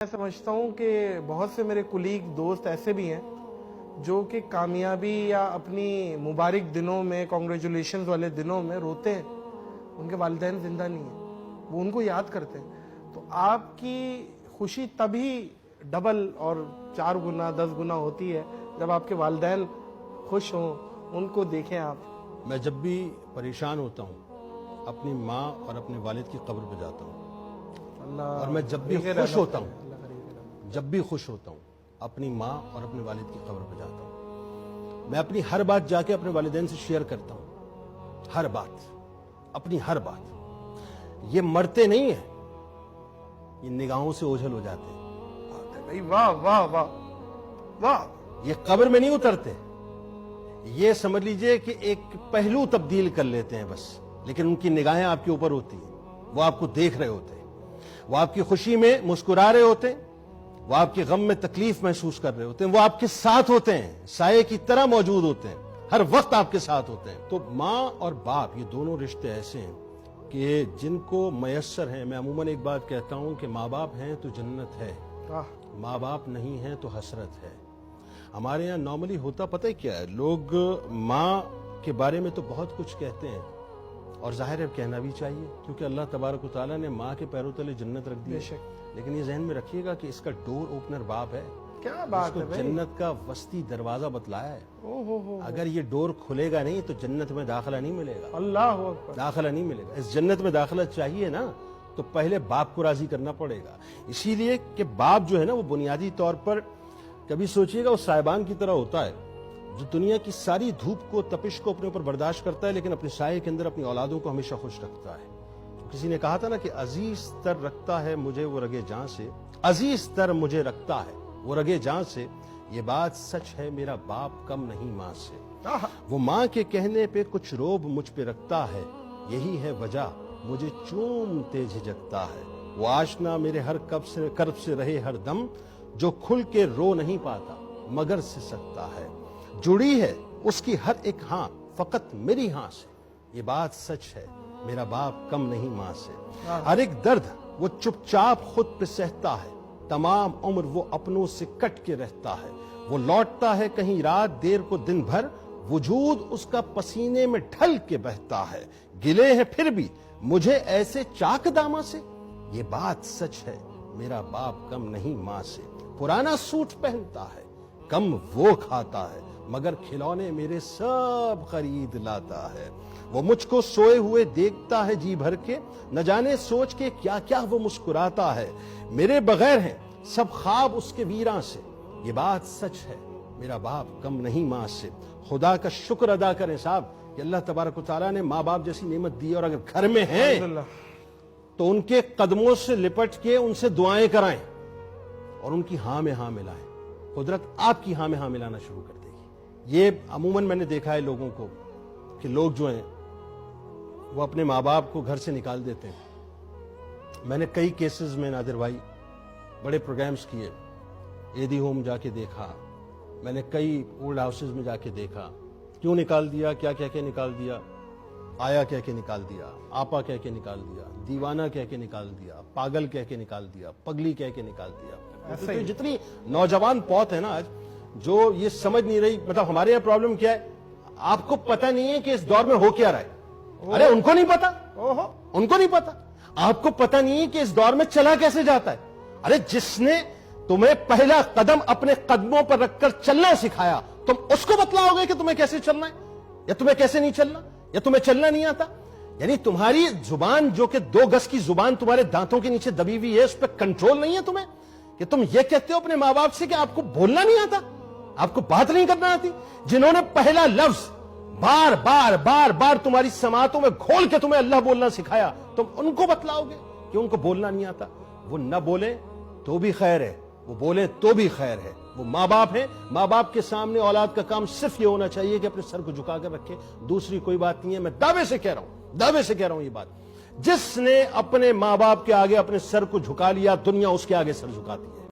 میں سمجھتا ہوں کہ بہت سے میرے کولیگ دوست ایسے بھی ہیں جو کہ کامیابی یا اپنی مبارک دنوں میں کانگریچولیشنز والے دنوں میں روتے ہیں، ان کے والدین زندہ نہیں ہیں، وہ ان کو یاد کرتے ہیں۔ تو آپ کی خوشی تبھی ڈبل اور 4 گنا 10 گنا ہوتی ہے جب آپ کے والدین خوش ہوں، ان کو دیکھیں آپ۔ میں جب بھی پریشان ہوتا ہوں اپنی ماں اور اپنے والد کی قبر پہ جاتا ہوں، اور میں جب بھی خوش ہوتا ہوں اپنی ماں اور اپنے والد کی قبر پہ جاتا ہوں۔ میں اپنی ہر بات جا کے اپنے والدین سے شیئر کرتا ہوں، ہر بات، اپنی ہر بات۔ یہ مرتے نہیں ہیں، یہ نگاہوں سے اوجھل ہو جاتے ہیں۔ واہ واہ واہ واہ! یہ قبر میں نہیں اترتے، یہ سمجھ لیجئے کہ ایک پہلو تبدیل کر لیتے ہیں بس، لیکن ان کی نگاہیں آپ کے اوپر ہوتی ہیں، وہ آپ کو دیکھ رہے ہوتے ہیں، وہ آپ کی خوشی میں مسکرا رہے ہوتے ہیں، وہ آپ کے غم میں تکلیف محسوس کر رہے ہوتے ہیں، وہ آپ کے ساتھ ہوتے ہیں، سائے کی طرح موجود ہوتے ہیں، ہر وقت آپ کے ساتھ ہوتے ہیں۔ تو ماں اور باپ، یہ دونوں رشتے ایسے ہیں کہ جن کو میسر ہیں۔ میں عموماً ایک بات کہتا ہوں کہ ماں باپ ہیں تو جنت ہے، ماں باپ نہیں ہیں تو حسرت ہے۔ ہمارے یہاں نارملی ہوتا پتہ کیا ہے، لوگ ماں کے بارے میں تو بہت کچھ کہتے ہیں، اور ظاہر ہے کہنا بھی چاہیے، کیونکہ اللہ تبارک و تعالیٰ نے ماں کے پیروں تلے جنت رکھ دی ہے۔ لیکن یہ ذہن میں رکھیے گا کہ اس کا ڈور اوپنر باپ ہے، کیا بات ہے اس کو جنت کا وسطی دروازہ بتلایا ہے۔ اگر یہ ڈور کھلے گا نہیں تو جنت میں داخلہ نہیں ملے گا، اللہ اکبر، داخلہ نہیں ملے گا۔ اس جنت میں داخلہ چاہیے نا تو پہلے باپ کو راضی کرنا پڑے گا۔ اسی لیے کہ باپ جو ہے نا وہ بنیادی طور پر، کبھی سوچئے گا، وہ صاحبان کی طرح ہوتا ہے جو دنیا کی ساری دھوپ کو، تپش کو اپنے اوپر برداشت کرتا ہے، لیکن اپنے سائے کے اندر اپنی اولادوں کو ہمیشہ خوش رکھتا ہے۔ کسی نے کہا تھا نا کہ عزیز تر رکھتا ہے مجھے وہ رگے جاں سے، عزیز تر مجھے رکھتا ہے وہ رگے جاں سے، یہ بات سچ ہے میرا باپ کم نہیں ماں سے۔ وہ ماں کے کہنے پہ کچھ روب مجھ پہ رکھتا ہے، یہی ہے وجہ مجھے چومتے جھجکتا ہے۔ وہ آشنا میرے ہر کرب سے رہے ہر دم، جو کھل کے رو نہیں پاتا مگر سے سکتا ہے۔ جڑی ہے اس کی ہر ایک ہاں فقط میری ہاں سے، یہ بات سچ ہے میرا باپ کم نہیں ماں سے۔ ہر ایک درد وہ چپ چاپ خود پہ سہتا ہے، تمام عمر وہ اپنوں سے کٹ کے رہتا ہے۔ وہ لوٹتا ہے کہیں رات دیر کو دن بھر، وجود اس کا پسینے میں ڈھل کے بہتا ہے۔ گلے ہیں پھر بھی مجھے ایسے چاک داماں سے، یہ بات سچ ہے میرا باپ کم نہیں ماں سے۔ پرانا سوٹ پہنتا ہے کم وہ کھاتا ہے، مگر کھلونے میرے سب خرید لاتا ہے۔ وہ مجھ کو سوئے ہوئے دیکھتا ہے جی بھر کے، نہ جانے سوچ کے کیا کیا وہ مسکراتا ہے۔ میرے بغیر ہیں سب خواب اس کے ویراں سے، یہ بات سچ ہے میرا باپ کم نہیں ماں سے۔ خدا کا شکر ادا کریں صاحب کہ اللہ تبارک و تعالیٰ نے ماں باپ جیسی نعمت دی، اور اگر گھر میں ہیں تو ان کے قدموں سے لپٹ کے ان سے دعائیں کرائیں اور ان کی ہاں میں ہاں ملائیں، قدرت آپ کی ہاں میں ہاں ملانا شروع کر دے گی۔ یہ عموماً میں نے دیکھا ہے لوگوں کو کہ لوگ جو ہیں وہ اپنے ماں باپ کو گھر سے نکال دیتے ہیں۔ میں نے کئی کیسز میں نادر بھائی بڑے پروگرامز کیے، ایدی ہوم جا کے دیکھا، میں نے کئی اولڈ ہاؤسز میں جا کے دیکھا، کیوں نکال دیا، کیا کہہ کے نکال دیا، آیا کہہ کے نکال دیا، آپا کہہ کے نکال دیا، دیوانہ کہہ کے نکال دیا، پاگل کہہ کے نکال دیا، پگلی کہہ کے نکال دیا۔ جتنی نوجوان پوت ہے نا آج جو یہ سمجھ نہیں رہی، مطلب ہمارے یہاں پرابلم کیا ہے، آپ کو پتہ نہیں ہے کہ اس دور میں ہو کیا رہا ہے۔ ارے ان کو نہیں پتا، ان کو نہیں پتا، آپ کو پتہ نہیں ہے کہ اس دور میں چلا کیسے جاتا ہے۔ ارے جس نے تمہیں پہلا قدم اپنے قدموں پر رکھ کر چلنا سکھایا، تم اس کو بتلاؤ گے کہ تمہیں کیسے چلنا ہے یا تمہیں کیسے نہیں چلنا، یا تمہیں چلنا نہیں آتا۔ یعنی تمہاری زبان جو کہ 2 گز کی زبان تمہارے دانتوں کے نیچے دبی ہوئی ہے، اس پہ کنٹرول نہیں ہے تمہیں، کہ تم یہ کہتے ہو اپنے ماں باپ سے کہ آپ کو بولنا نہیں آتا، آپ کو بات نہیں کرنا آتی۔ جنہوں نے پہلا لفظ بار بار بار بار تمہاری سماعتوں میں گھول کے تمہیں اللہ بولنا سکھایا، تم ان کو بتلاؤ گے کہ ان کو بولنا نہیں آتا۔ وہ نہ بولیں تو بھی خیر ہے، وہ بولیں تو بھی خیر ہے، وہ ماں باپ ہیں۔ ماں باپ کے سامنے اولاد کا کام صرف یہ ہونا چاہیے کہ اپنے سر کو جھکا کر رکھے، دوسری کوئی بات نہیں ہے۔ میں دعوے سے کہہ رہا ہوں یہ بات، جس نے اپنے ماں باپ کے آگے اپنے سر کو جھکا لیا، دنیا اس کے آگے سر جھکاتی ہے۔